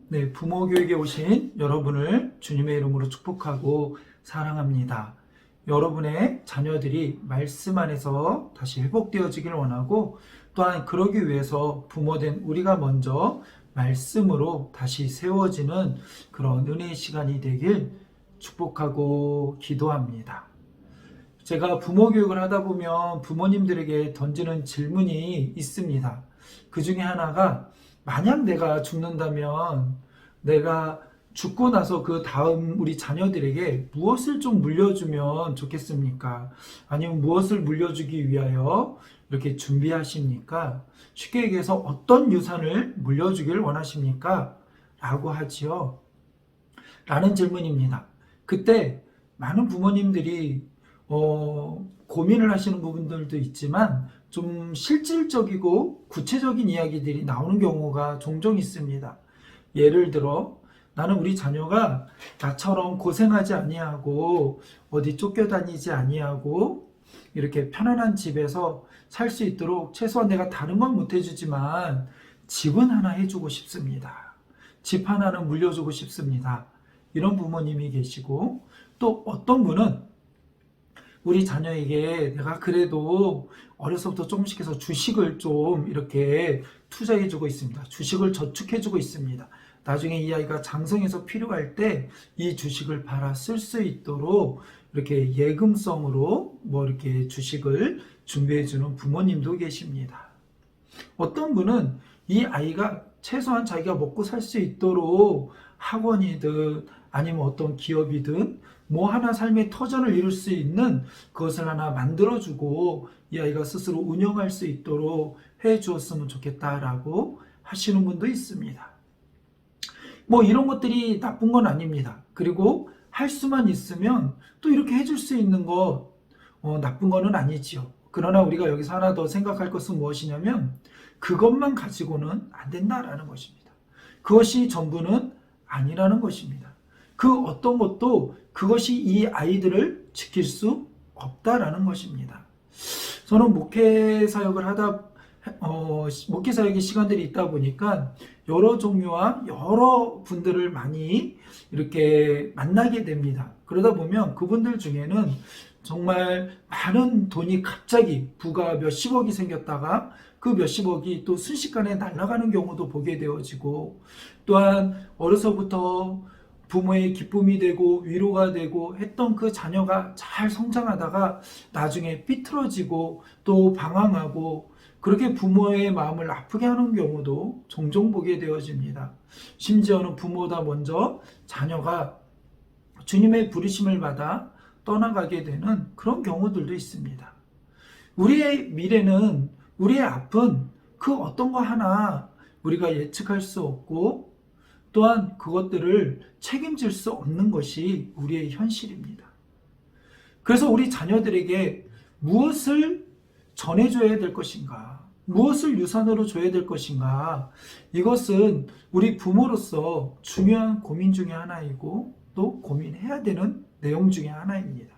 네, 부모 교육에 오신 여러분을 주님의 이름으로 축복하고 사랑합니다. 여러분의 자녀들이 말씀 안에서 다시 회복되어지길 원하고, 또한 그러기 위해서 부모된 우리가 먼저 말씀으로 다시 세워지는 그런 은혜의 시간이 되길 축복하고 기도합니다. 제가 부모 교육을 하다 보면 부모님들에게 던지는 질문이 있습니다. 그 중에 하나가, 만약 내가 죽는다면 내가 죽고 나서 그 다음 우리 자녀들에게 무엇을 좀 물려주면 좋겠습니까? 아니면 무엇을 물려주기 위하여 이렇게 준비하십니까? 쉽게 얘기해서 어떤 유산을 물려주길 원하십니까? 라고 하지요. 라는 질문입니다. 그때 많은 부모님들이 고민을 하시는 부분들도 있지만 좀 실질적이고 구체적인 이야기들이 나오는 경우가 종종 있습니다. 예를 들어, 나는 우리 자녀가 나처럼 고생하지 아니하고 어디 쫓겨다니지 아니하고 이렇게 편안한 집에서 살 수 있도록 최소한 내가 다른 건 못 해주지만 집은 하나 해주고 싶습니다. 집 하나는 물려주고 싶습니다. 이런 부모님이 계시고, 또 어떤 분은 우리 자녀에게 내가 그래도 어려서부터 조금씩 해서 주식을 좀 이렇게 투자해주고 있습니다. 주식을 저축해주고 있습니다. 나중에 이 아이가 장성해서 필요할 때 이 주식을 팔아 쓸 수 있도록 이렇게 예금성으로 이렇게 주식을 준비해주는 부모님도 계십니다. 어떤 분은 이 아이가 최소한 자기가 먹고 살 수 있도록 학원이든 아니면 어떤 기업이든 뭐 하나 삶의 터전을 이룰 수 있는 그것을 하나 만들어주고 이 아이가 스스로 운영할 수 있도록 해 주었으면 좋겠다라고 하시는 분도 있습니다. 이런 것들이 나쁜 건 아닙니다. 그리고 할 수만 있으면 또 이렇게 해줄 수 있는 거 나쁜 거는 아니지요. 그러나 우리가 여기서 하나 더 생각할 것은 무엇이냐면, 그것만 가지고는 안 된다라는 것입니다. 그것이 전부는 아니라는 것입니다. 그 어떤 것도 그것이 이 아이들을 지킬 수 없다라는 것입니다. 저는 목회 사역의 시간들이 있다 보니까 여러 종류와 여러 분들을 많이 이렇게 만나게 됩니다. 그러다 보면 그분들 중에는 정말 많은 돈이 갑자기 부가 몇십억이 생겼다가 그 몇십억이 또 순식간에 날아가는 경우도 보게 되어지고, 또한 어려서부터 부모의 기쁨이 되고 위로가 되고 했던 그 자녀가 잘 성장하다가 나중에 삐뚤어지고 또 방황하고 그렇게 부모의 마음을 아프게 하는 경우도 종종 보게 되어집니다. 심지어는 부모보다 먼저 자녀가 주님의 부르심을 받아 떠나가게 되는 그런 경우들도 있습니다. 우리의 미래는, 우리의 앞은 그 어떤 거 하나 우리가 예측할 수 없고, 또한 그것들을 책임질 수 없는 것이 우리의 현실입니다. 그래서 우리 자녀들에게 무엇을 전해줘야 될 것인가, 무엇을 유산으로 줘야 될 것인가, 이것은 우리 부모로서 중요한 고민 중에 하나이고 또 고민해야 되는 내용 중에 하나입니다.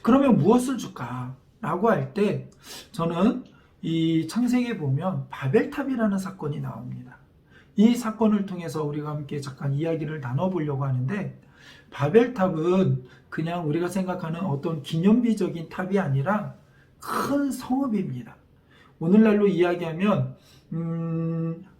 그러면 무엇을 줄까? 라고 할 때 저는 이 창세기에 보면 바벨탑이라는 사건이 나옵니다. 이 사건을 통해서 우리가 함께 잠깐 이야기를 나눠보려고 하는데, 바벨탑은 그냥 우리가 생각하는 어떤 기념비적인 탑이 아니라 큰 성읍입니다. 오늘날로 이야기하면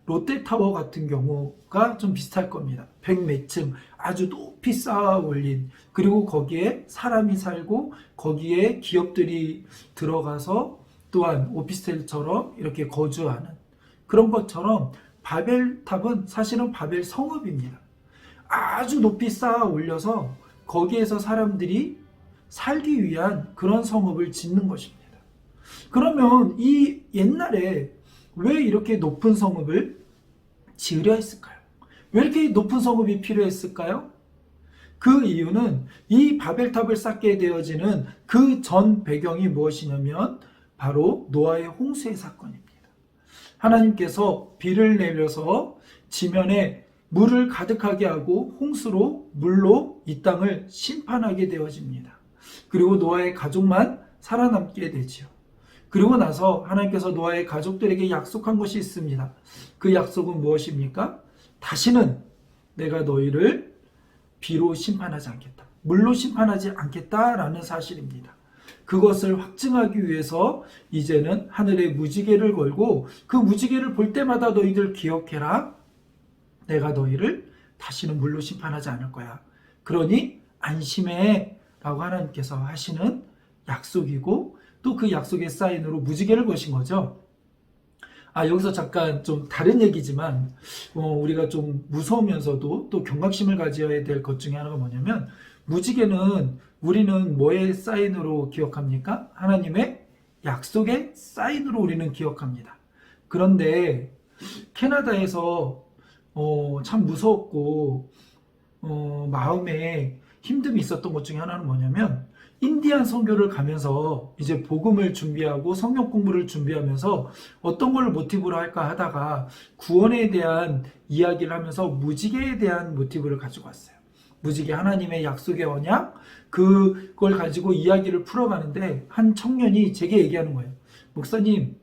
롯데타워 같은 경우가 좀 비슷할 겁니다. 100몇 층 아주 높이 쌓아 올린, 그리고 거기에 사람이 살고 거기에 기업들이 들어가서 또한 오피스텔처럼 이렇게 거주하는 그런 것처럼, 바벨탑은 사실은 바벨 성읍입니다. 아주 높이 쌓아 올려서 거기에서 사람들이 살기 위한 그런 성읍을 짓는 것입니다. 그러면 이 옛날에 왜 이렇게 높은 성읍을 지으려 했을까요? 왜 이렇게 높은 성읍이 필요했을까요? 그 이유는 이 바벨탑을 쌓게 되어지는 그 전 배경이 무엇이냐면 바로 노아의 홍수의 사건입니다. 하나님께서 비를 내려서 지면에 물을 가득하게 하고 홍수로 물로 이 땅을 심판하게 되어집니다. 그리고 노아의 가족만 살아남게 되지요. 그리고 나서 하나님께서 노아의 가족들에게 약속한 것이 있습니다. 그 약속은 무엇입니까? 다시는 내가 너희를 비로 심판하지 않겠다. 물로 심판하지 않겠다라는 사실입니다. 그것을 확증하기 위해서 이제는 하늘에 무지개를 걸고 그 무지개를 볼 때마다 너희들 기억해라. 내가 너희를 다시는 물로 심판하지 않을 거야. 그러니 안심해 라고 하나님께서 하시는 약속이고 또 그 약속의 사인으로 무지개를 거신 거죠. 여기서 잠깐 좀 다른 얘기지만 우리가 좀 무서우면서도 또 경각심을 가져야 될 것 중에 하나가 뭐냐면 무지개는 우리는 뭐의 사인으로 기억합니까? 하나님의 약속의 사인으로 우리는 기억합니다. 그런데 캐나다에서 참 무서웠고 마음에 힘듦이 있었던 것 중에 하나는 뭐냐면 인디안 선교를 가면서 이제 복음을 준비하고 성경 공부를 준비하면서 어떤 걸 모티브로 할까 하다가 구원에 대한 이야기를 하면서 무지개에 대한 모티브를 가지고 왔어요. 무지개, 하나님의 약속의 언약, 그걸 가지고 이야기를 풀어가는데 한 청년이 제게 얘기하는 거예요. 목사님,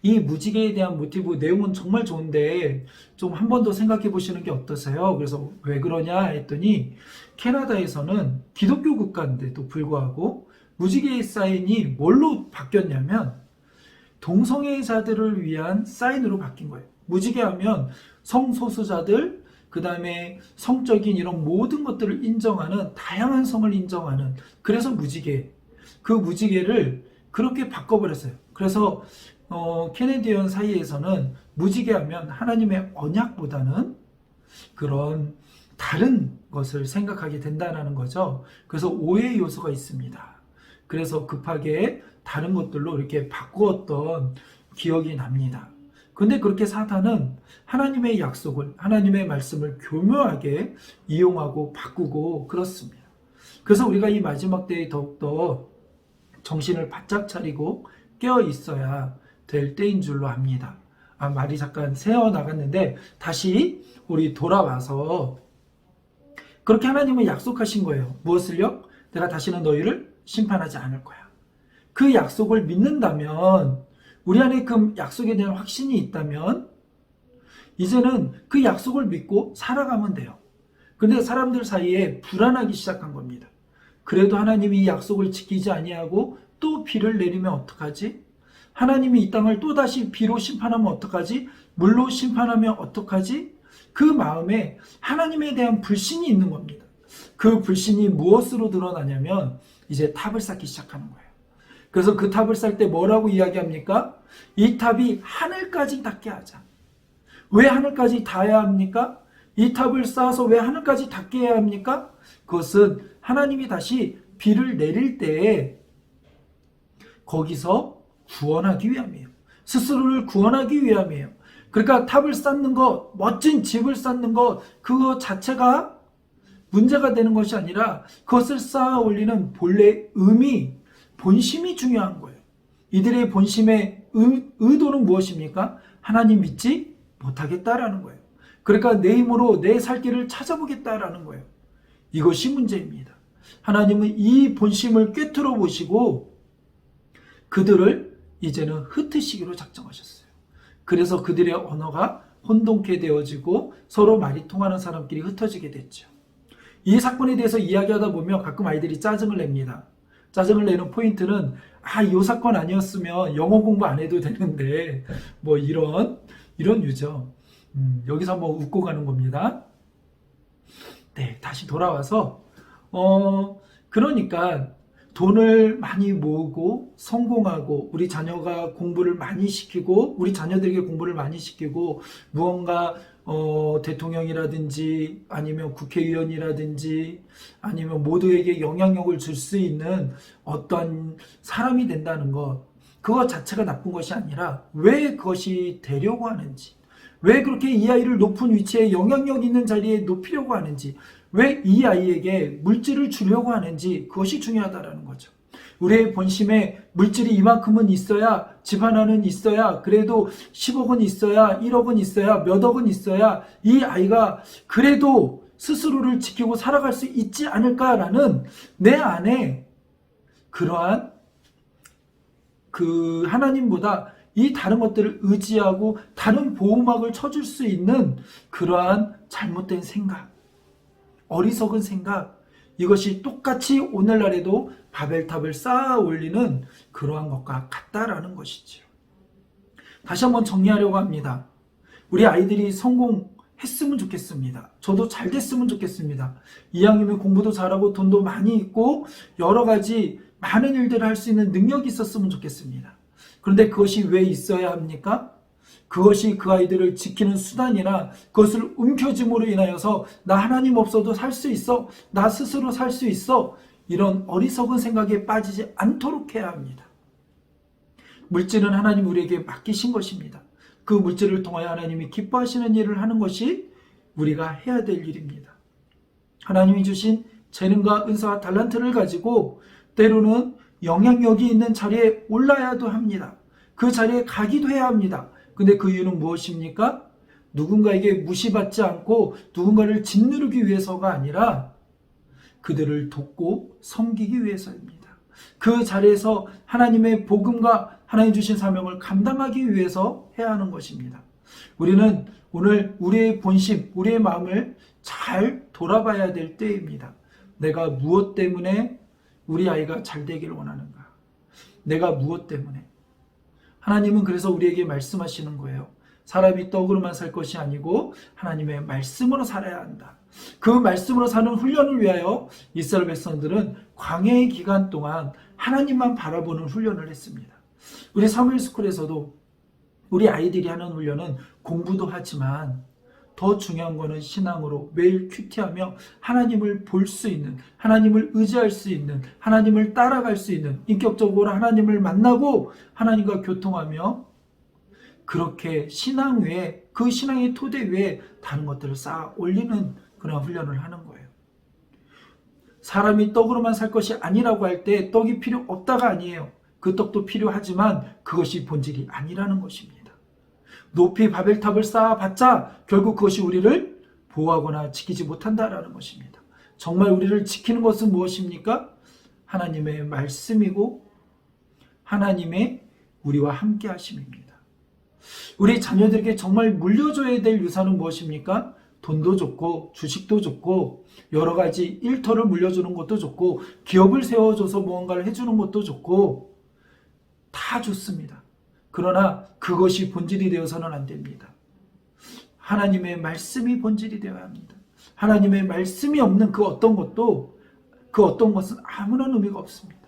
이 무지개에 대한 모티브 내용은 정말 좋은데 좀 한 번 더 생각해 보시는 게 어떠세요? 그래서 왜 그러냐 했더니 캐나다에서는 기독교 국가인데도 불구하고 무지개의 사인이 뭘로 바뀌었냐면 동성애자들을 위한 사인으로 바뀐 거예요. 무지개 하면 성소수자들, 그 다음에 성적인 이런 모든 것들을 인정하는, 다양한 성을 인정하는, 그래서 무지개, 그 무지개를 그렇게 바꿔버렸어요. 그래서 캐네디언 사이에서는 무지개 하면 하나님의 언약보다는 그런 다른 것을 생각하게 된다는 거죠. 그래서 오해 요소가 있습니다. 그래서 급하게 다른 것들로 이렇게 바꾸었던 기억이 납니다. 근데 그렇게 사탄은 하나님의 약속을, 하나님의 말씀을 교묘하게 이용하고 바꾸고 그렇습니다. 그래서 우리가 이 마지막 때에 더욱더 정신을 바짝 차리고 깨어 있어야 될 때인 줄로 압니다. 말이 잠깐 새어 나갔는데 다시 우리 돌아와서 그렇게 하나님은 약속하신 거예요. 무엇을요? 내가 다시는 너희를 심판하지 않을 거야. 그 약속을 믿는다면, 우리 안에 그 약속에 대한 확신이 있다면 이제는 그 약속을 믿고 살아가면 돼요. 근데 사람들 사이에 불안하기 시작한 겁니다. 그래도 하나님이 이 약속을 지키지 아니하고 또 비를 내리면 어떡하지? 하나님이 이 땅을 또다시 비로 심판하면 어떡하지? 물로 심판하면 어떡하지? 그 마음에 하나님에 대한 불신이 있는 겁니다. 그 불신이 무엇으로 드러나냐면 이제 탑을 쌓기 시작하는 거예요. 그래서 그 탑을 쌓을 때 뭐라고 이야기합니까? 이 탑이 하늘까지 닿게 하자. 왜 하늘까지 닿아야 합니까? 이 탑을 쌓아서 왜 하늘까지 닿게 해야 합니까? 그것은 하나님이 다시 비를 내릴 때 거기서 구원하기 위함이에요. 스스로를 구원하기 위함이에요. 그러니까 탑을 쌓는 것, 멋진 집을 쌓는 것, 그거 자체가 문제가 되는 것이 아니라 그것을 쌓아 올리는 본래 의미, 본심이 중요한 거예요. 이들의 본심의 의도는 무엇입니까? 하나님 믿지 못하겠다라는 거예요. 그러니까 내 힘으로 내 살 길을 찾아보겠다라는 거예요. 이것이 문제입니다. 하나님은 이 본심을 꿰뚫어 보시고 그들을 이제는 흩으시기로 작정하셨어요. 그래서 그들의 언어가 혼동케 되어지고 서로 말이 통하는 사람끼리 흩어지게 됐죠. 이 사건에 대해서 이야기하다 보면 가끔 아이들이 짜증을 냅니다. 짜증을 내는 포인트는 이 사건 아니었으면 영어 공부 안 해도 되는데 뭐 이런 유죠. 여기서 한번 웃고 가는 겁니다. 네, 다시 돌아와서 그러니까 돈을 많이 모으고 성공하고 우리 자녀가 공부를 많이 시키고 우리 자녀들에게 공부를 많이 시키고 무언가 대통령이라든지 아니면 국회의원이라든지 아니면 모두에게 영향력을 줄 수 있는 어떤 사람이 된다는 것, 그것 자체가 나쁜 것이 아니라 왜 그것이 되려고 하는지, 왜 그렇게 이 아이를 높은 위치에 영향력 있는 자리에 높이려고 하는지, 왜 이 아이에게 물질을 주려고 하는지, 그것이 중요하다는 거죠. 우리의 본심에 물질이 이만큼은 있어야, 집 하나는 있어야, 그래도 10억은 있어야, 1억은 있어야, 몇 억은 있어야 이 아이가 그래도 스스로를 지키고 살아갈 수 있지 않을까라는 내 안에 그러한 그 하나님보다 이 다른 것들을 의지하고 다른 보호막을 쳐줄 수 있는 그러한 잘못된 생각, 어리석은 생각, 이것이 똑같이 오늘날에도 바벨탑을 쌓아 올리는 그러한 것과 같다라는 것이죠. 다시 한번 정리하려고 합니다. 우리 아이들이 성공했으면 좋겠습니다. 저도 잘 됐으면 좋겠습니다. 이왕이면 공부도 잘하고 돈도 많이 있고 여러 가지 많은 일들을 할 수 있는 능력이 있었으면 좋겠습니다. 그런데 그것이 왜 있어야 합니까? 그것이 그 아이들을 지키는 수단이나 그것을 움켜짐으로 인하여서 나 하나님 없어도 살 수 있어, 나 스스로 살 수 있어, 이런 어리석은 생각에 빠지지 않도록 해야 합니다. 물질은 하나님 우리에게 맡기신 것입니다. 그 물질을 통하여 하나님이 기뻐하시는 일을 하는 것이 우리가 해야 될 일입니다. 하나님이 주신 재능과 은사와 달란트를 가지고 때로는 영향력이 있는 자리에 올라야도 합니다. 그 자리에 가기도 해야 합니다. 근데 그 이유는 무엇입니까? 누군가에게 무시받지 않고 누군가를 짓누르기 위해서가 아니라 그들을 돕고 섬기기 위해서입니다. 그 자리에서 하나님의 복음과 하나님 주신 사명을 감당하기 위해서 해야 하는 것입니다. 우리는 오늘 우리의 본심, 우리의 마음을 잘 돌아봐야 될 때입니다. 내가 무엇 때문에 우리 아이가 잘 되기를 원하는가? 내가 무엇 때문에? 하나님은 그래서 우리에게 말씀하시는 거예요. 사람이 떡으로만 살 것이 아니고 하나님의 말씀으로 살아야 한다. 그 말씀으로 사는 훈련을 위하여 이스라엘 백성들은 광야의 기간 동안 하나님만 바라보는 훈련을 했습니다. 우리 사무엘스쿨에서도 우리 아이들이 하는 훈련은 공부도 하지만 더 중요한 거는 신앙으로 매일 큐티하며 하나님을 볼 수 있는, 하나님을 의지할 수 있는, 하나님을 따라갈 수 있는, 인격적으로 하나님을 만나고 하나님과 교통하며 그렇게 신앙 위에, 그 신앙의 토대 위에 다른 것들을 쌓아 올리는 그런 훈련을 하는 거예요. 사람이 떡으로만 살 것이 아니라고 할 때 떡이 필요 없다가 아니에요. 그 떡도 필요하지만 그것이 본질이 아니라는 것입니다. 높이 바벨탑을 쌓아봤자 결국 그것이 우리를 보호하거나 지키지 못한다라는 것입니다. 정말 우리를 지키는 것은 무엇입니까? 하나님의 말씀이고 하나님의 우리와 함께 하심입니다. 우리 자녀들에게 정말 물려줘야 될 유산은 무엇입니까? 돈도 좋고 주식도 좋고 여러 가지 일터를 물려주는 것도 좋고 기업을 세워줘서 무언가를 해주는 것도 좋고 다 좋습니다. 그러나 그것이 본질이 되어서는 안 됩니다. 하나님의 말씀이 본질이 되어야 합니다. 하나님의 말씀이 없는 그 어떤 것은 아무런 의미가 없습니다.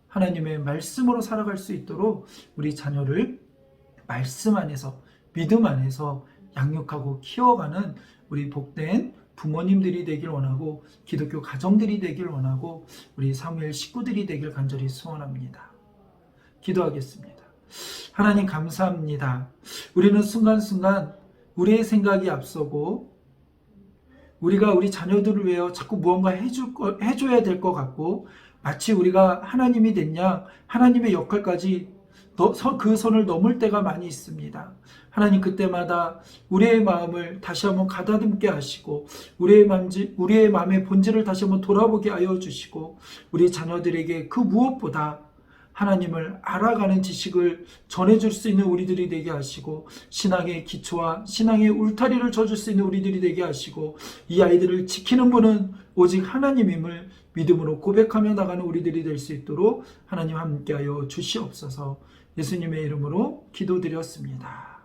하나님의 말씀으로 살아갈 수 있도록 우리 자녀를 말씀 안에서, 믿음 안에서 양육하고 키워가는 우리 복된 부모님들이 되길 원하고 기독교 가정들이 되길 원하고 우리 사무엘 식구들이 되길 간절히 소원합니다. 기도하겠습니다. 하나님 감사합니다. 우리는 순간순간 우리의 생각이 앞서고 우리가 우리 자녀들을 위해 자꾸 무언가 해줘야 될 것 같고 마치 우리가 하나님이 됐냐 하나님의 역할까지 그 선을 넘을 때가 많이 있습니다. 하나님 그때마다 우리의 마음을 다시 한번 가다듬게 하시고 우리의 마음의 본질을 다시 한번 돌아보게 하여 주시고 우리 자녀들에게 그 무엇보다 하나님을 알아가는 지식을 전해줄 수 있는 우리들이 되게 하시고 신앙의 기초와 신앙의 울타리를 쳐줄 수 있는 우리들이 되게 하시고 이 아이들을 지키는 분은 오직 하나님임을 믿음으로 고백하며 나가는 우리들이 될 수 있도록 하나님 함께하여 주시옵소서. 예수님의 이름으로 기도드렸습니다.